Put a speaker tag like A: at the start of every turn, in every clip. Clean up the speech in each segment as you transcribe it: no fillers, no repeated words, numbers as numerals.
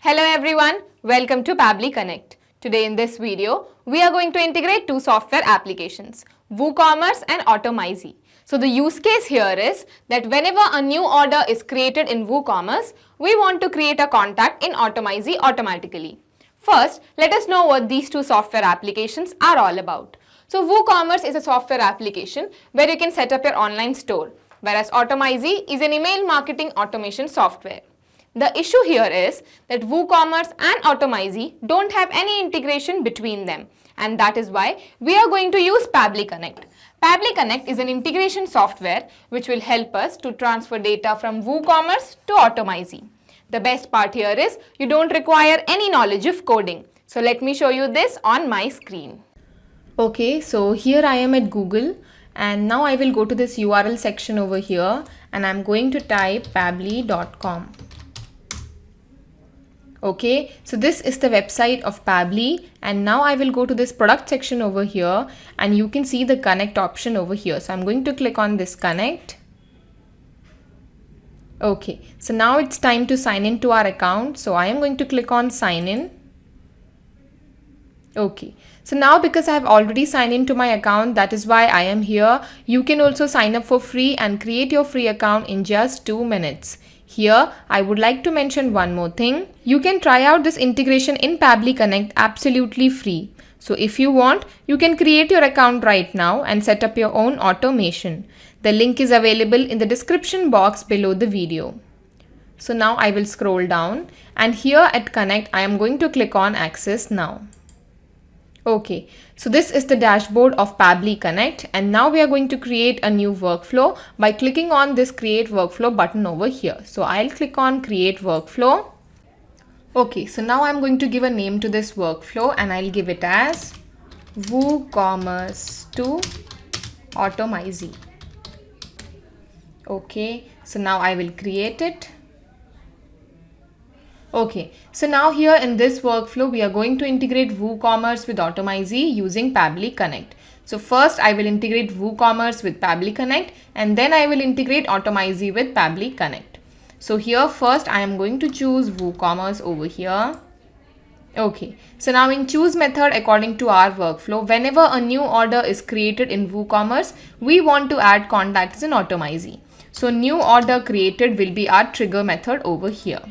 A: Hello everyone, welcome to Pabbly Connect. Today in this video, we are going to integrate two software applications, WooCommerce and Automizy. So the use case here is that whenever a new order is created in WooCommerce, we want to create a contact in Automizy automatically. First, let us know what these two software applications are all about. So WooCommerce is a software application where you can set up your online store, whereas Automizy is an email marketing automation software. The issue here is that WooCommerce and Automizy don't have any integration between them, and that is why we are going to use Pabbly Connect. Pabbly Connect is an integration software which will help us to transfer data from WooCommerce to Automizy. The best part here is you don't require any knowledge of coding. So let me show you this on my screen. Okay, so here I am at Google, and now I will go to this URL section over here and I'm going to type pabbly.com. Okay, so this is the website of Pabbly, and now I will go to this product section over here and you can see the connect option over here. So I'm going to click on this connect. Okay, so now it's time to sign in to our account. So I am going to click on sign in. Okay, so now because I have already signed into my account, that is why I am here. You can also sign up for free and create your free account in just 2 minutes. Here, I would like to mention one more thing. You can try out this integration in Pabbly Connect absolutely free. So if you want, you can create your account right now and set up your own automation. The link is available in the description box below the video. So now I will scroll down, and here at Connect, I am going to click on Access Now. Okay, so this is the dashboard of Pabbly Connect, and now we are going to create a new workflow by clicking on this Create Workflow button over here. So I'll click on Create Workflow. Okay, so now I'm going to give a name to this workflow and I'll give it as WooCommerce to Automizy. Okay, so now I will create it. Okay, so now here in this workflow, we are going to integrate WooCommerce with Automizy using Pabbly Connect. So first I will integrate WooCommerce with Pabbly Connect, and then I will integrate Automizy with Pabbly Connect. So here first I am going to choose WooCommerce over here. Okay, so now in choose method, according to our workflow, whenever a new order is created in WooCommerce, we want to add contacts in Automizy. So new order created will be our trigger method over here.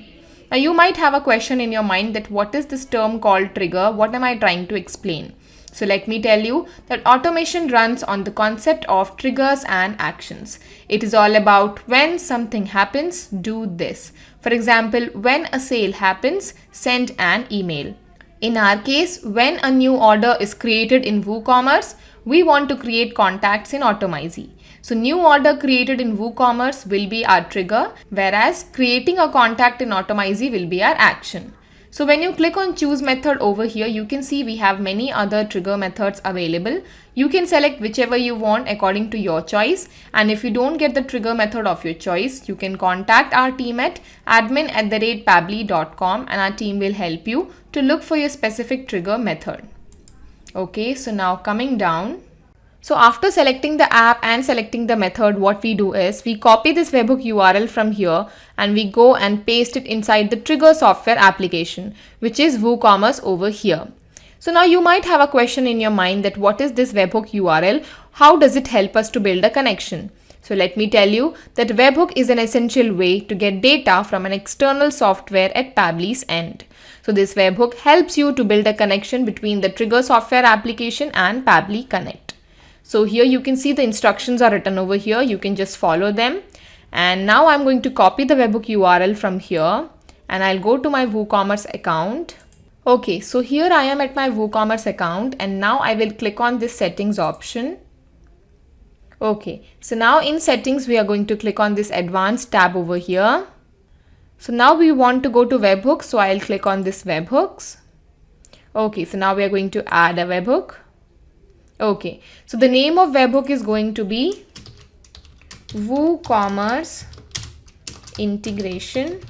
A: Now you might have a question in your mind that what is this term called trigger? What am I trying to explain? So let me tell you that automation runs on the concept of triggers and actions. It is all about when something happens, do this. For example, when a sale happens, send an email. In our case, when a new order is created in WooCommerce, we want to create contacts in Automizy. So new order created in WooCommerce will be our trigger, whereas creating a contact in Automizy will be our action. So when you click on choose method over here, you can see we have many other trigger methods available. You can select whichever you want according to your choice. And if you don't get the trigger method of your choice, you can contact our team at admin@pabbly.com and our team will help you to look for your specific trigger method. Okay, so now coming down. So after selecting the app and selecting the method, what we do is we copy this webhook URL from here and we go and paste it inside the trigger software application, which is WooCommerce over here. So now you might have a question in your mind that what is this webhook URL? How does it help us to build a connection? So let me tell you that webhook is an essential way to get data from an external software at Pabbly's end. So this webhook helps you to build a connection between the trigger software application and Pabbly Connect. So here you can see the instructions are written over here. You can just follow them. And now I'm going to copy the webhook URL from here and I'll go to my WooCommerce account. Okay, so here I am at my WooCommerce account and now I will click on this settings option. Okay, so now in settings, we are going to click on this advanced tab over here. So now we want to go to webhooks. So I'll click on this webhooks. Okay, so now we are going to add a webhook. Okay, so the name of webhook is going to be WooCommerce integration.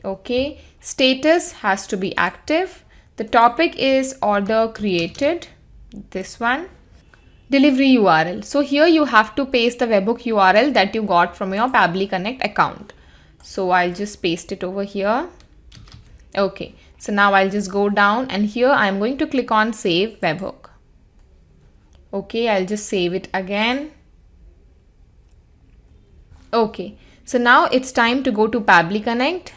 A: Okay, status has to be active. The topic is order created, this one. Delivery URL. So here you have to paste the webhook URL that you got from your Pabbly Connect account. So I'll just paste it over here. Okay, so now I'll just go down and here I'm going to click on save webhook. Okay, I'll just save it again. Okay, so now it's time to go to Pabbly Connect.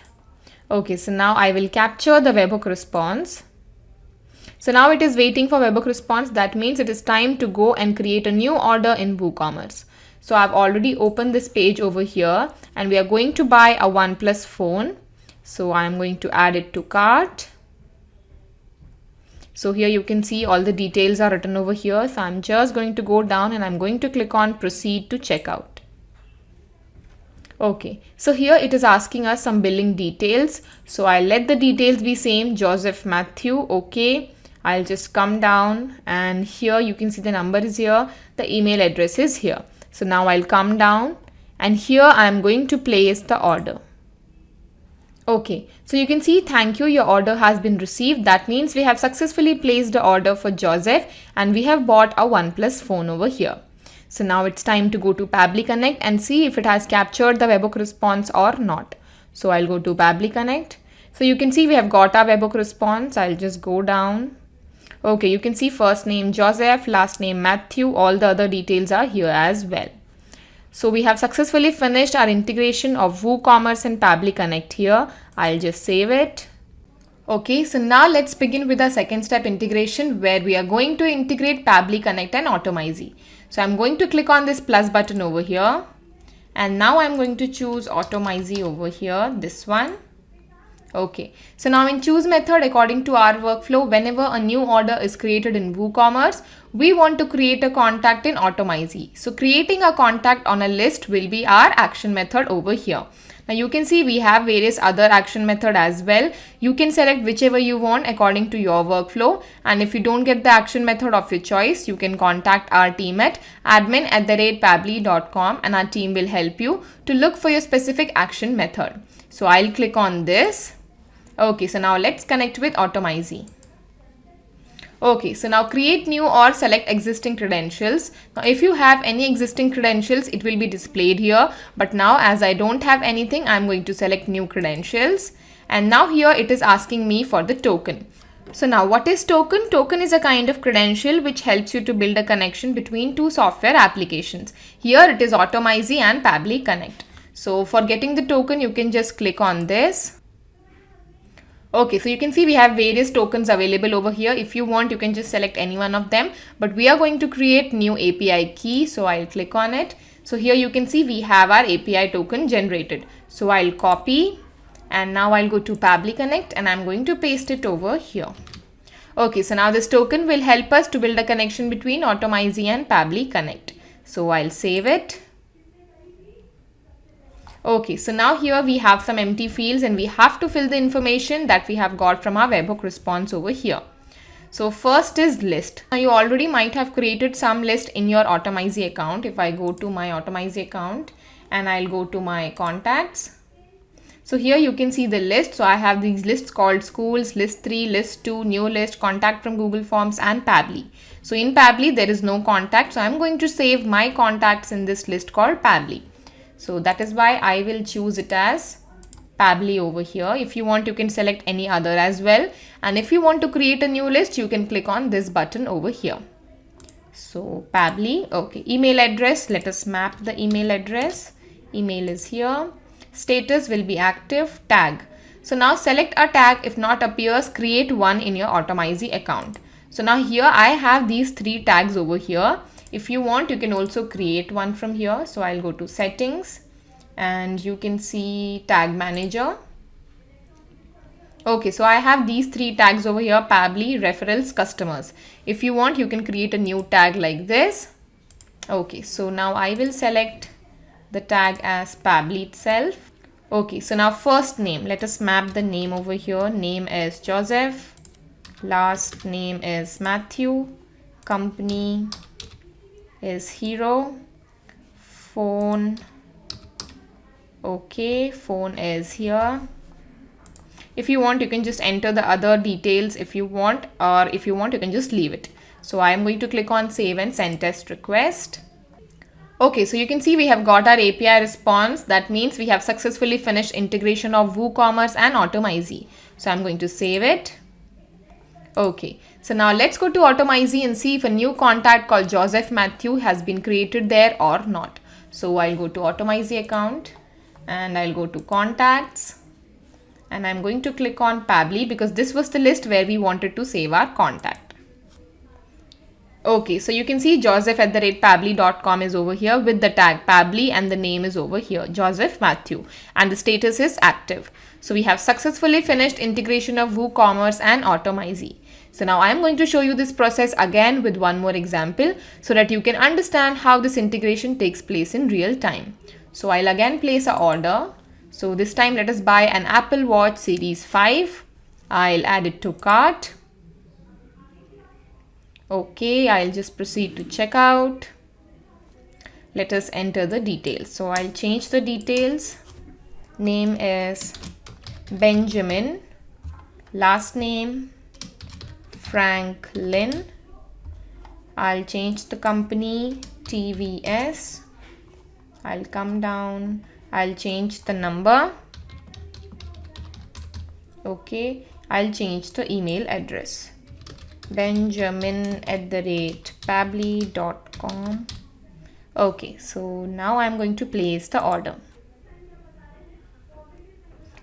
A: Okay, so now I will capture the webhook response. So now it is waiting for webhook response. That means it is time to go and create a new order in WooCommerce. So I've already opened this page over here and we are going to buy a OnePlus phone. So I'm going to add it to cart. So here you can see all the details are written over here. So I'm just going to go down and I'm going to click on proceed to checkout. Okay, so here it is asking us some billing details. So I'll let the details be same, Joseph Matthew. Okay, I'll just come down and here you can see the number is here, the email address is here. So now I'll come down and here I'm going to place the order. Okay, so you can see thank you, your order has been received. That means we have successfully placed the order for Joseph and we have bought a OnePlus phone over here. So now it's time to go to Pabbly Connect and see if it has captured the webhook response or not. So I'll go to Pabbly Connect. So you can see we have got our webhook response. I'll just go down. Okay, you can see first name Joseph, last name Matthew, all the other details are here as well. So we have successfully finished our integration of WooCommerce and Pabbly Connect here. I'll just save it. Okay, so now let's begin with our second step integration where we are going to integrate Pabbly Connect and Automizy. So I'm going to click on this plus button over here and now I'm going to choose Automizy over here, this one. Okay, so now in choose method, according to our workflow, whenever a new order is created in WooCommerce, we want to create a contact in Automizy. So creating a contact on a list will be our action method over here. Now you can see we have various other action method as well. You can select whichever you want according to your workflow. And if you don't get the action method of your choice, you can contact our team at admin@pabbly.com and our team will help you to look for your specific action method. So I'll click on this. Okay, so now let's connect with Automizy. Okay, so now create new or select existing credentials. Now if you have any existing credentials, it will be displayed here. But now as I don't have anything, I'm going to select new credentials. And now here it is asking me for the token. So now what is token? Token is a kind of credential which helps you to build a connection between two software applications. Here it is Automizy and Pabbly Connect. So for getting the token, you can just click on this. Okay, so you can see we have various tokens available over here. If you want, you can just select any one of them, but we are going to create new API key. So I'll click on it. So here you can see we have our API token generated. So I'll copy and now I'll go to Pabbly Connect and I'm going to paste it over here. Okay, so now this token will help us to build a connection between Automizy and Pabbly Connect. So I'll save it. Okay, so now here we have some empty fields and we have to fill the information that we have got from our webhook response over here. So first is list. Now you already might have created some list in your Automizy account. If I go to my Automizy account and I'll go to my contacts. So here you can see the list. So I have these lists called schools, list 3, list 2, new list, contact from Google Forms and Pabbly. So in Pabbly there is no contact. So I'm going to save my contacts in this list called Pabbly. So that is why I will choose it as Pabbly over here. If you want, you can select any other as well. And if you want to create a new list, you can click on this button over here. So Pabbly, okay, email address, let us map the email address. Email is here. Status will be active, tag. So now select a tag. If not appears, create one in your Automizy account. So now here I have these 3 tags over here. If you want, you can also create one from here. So I'll go to settings and you can see tag manager. Okay, so I have these 3 tags over here, Pabbly, referrals, customers. If you want, you can create a new tag like this. Okay, so now I will select the tag as Pabbly itself. Okay, so now first name, let us map the name over here. Name is Joseph, last name is Matthew, company is Hero, phone, okay, phone is here. If you want, you can just enter the other details if you want, or if you want, you can just leave it. So I am going to click on save and send test request. Okay, so you can see we have got our API response. That means we have successfully finished integration of WooCommerce and Automizy. So I'm going to save it. Okay, so now let's go to Automizy and see if a new contact called Joseph Matthew has been created there or not. So I'll go to Automizy account and I'll go to contacts and I'm going to click on Pabbly because this was the list where we wanted to save our contact. Okay, so you can see joseph@pabbly.com is over here with the tag Pabbly and the name is over here, Joseph Matthew, and the status is active. So we have successfully finished integration of WooCommerce and Automizy. So now I am going to show you this process again with one more example so that you can understand how this integration takes place in real time. So I'll again place an order. So this time let us buy an Apple Watch Series 5. I'll add it to cart. Okay, I'll just proceed to checkout. Let us enter the details. So I'll change the details. Name is Benjamin. Last name Franklin. I'll change the company TVS. I'll come down. I'll change the number. Okay, I'll change the email address. benjamin@pabbly.com. Okay, so now I'm going to place the order.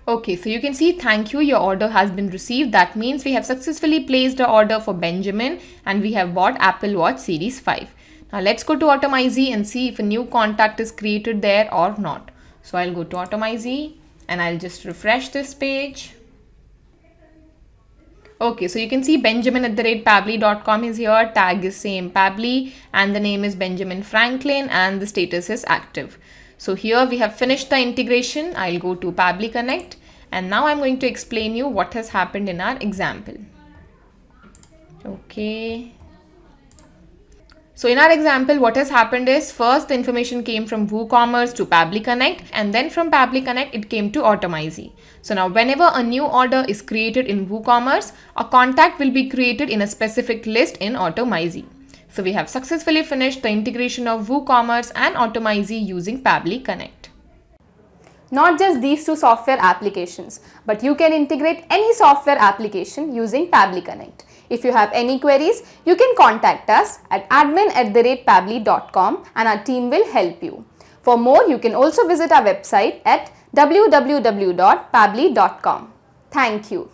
A: Okay, so you can see thank you, your order has been received. That means we have successfully placed the order for Benjamin and we have bought Apple Watch Series 5. Now let's go to Automizy and see if a new contact is created there or not. So I'll go to Automizy and I'll just refresh this page. Okay, so you can see benjamin@pabbly.com is here, tag is same Pabbly and the name is Benjamin Franklin and the status is active. So here we have finished the integration. I'll go to Pabbly Connect and now I'm going to explain you what has happened in our example. Okay. So in our example, what has happened is first the information came from WooCommerce to Pabbly Connect and then from Pabbly Connect it came to Automizy. So now whenever a new order is created in WooCommerce, a contact will be created in a specific list in Automizy. So we have successfully finished the integration of WooCommerce and Automizy using Pabbly Connect.
B: Not just these two software applications, but you can integrate any software application using Pabbly Connect. If you have any queries, you can contact us at admin@pabbly.com and our team will help you. For more, you can also visit our website at www.pabbly.com. Thank you.